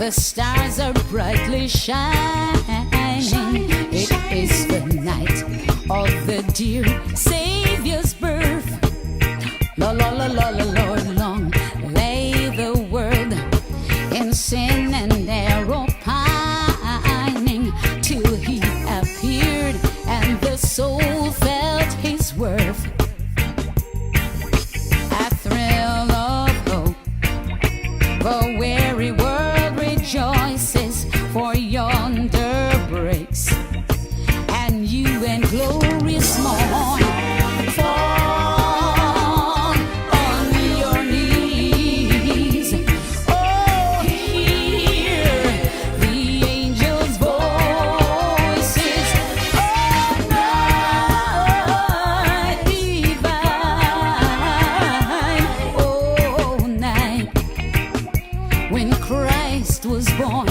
The stars are brightly shining. It is the night of the dear Savior's birth. Lord, long lay the world in sin and error pining, till he appeared and the soul felt his worth. A thrill of hope, the weary world rejoices, for yonder breaks and you in glorious morn. When Christ was born,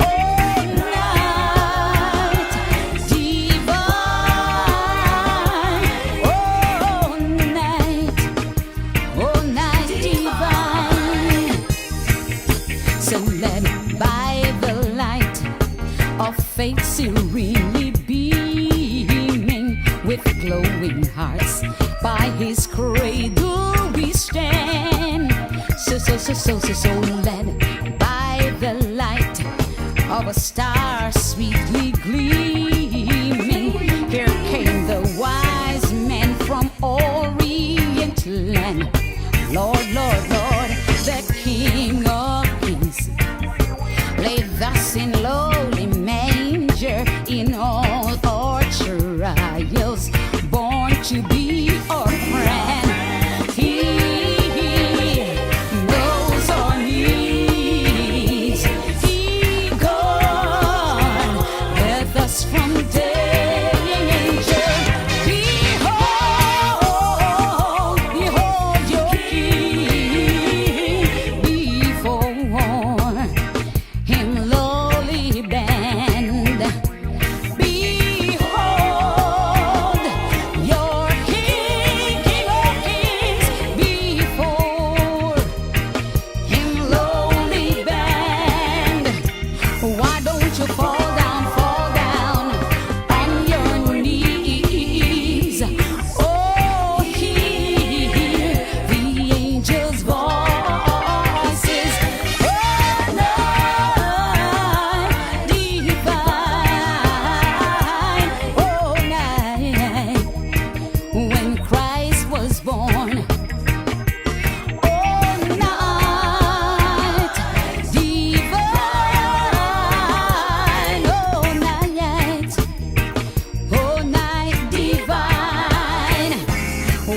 oh night divine, oh night divine. So led by the light of faith serenely beaming, with glowing hearts by his cradle we stand. So led by the light of a star sweetly gleaming, here came the wise men from Orient land. Lord, the King of Kings lay thus in lowly manger, in all our trials, born to be our friend.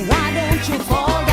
Why don't you fall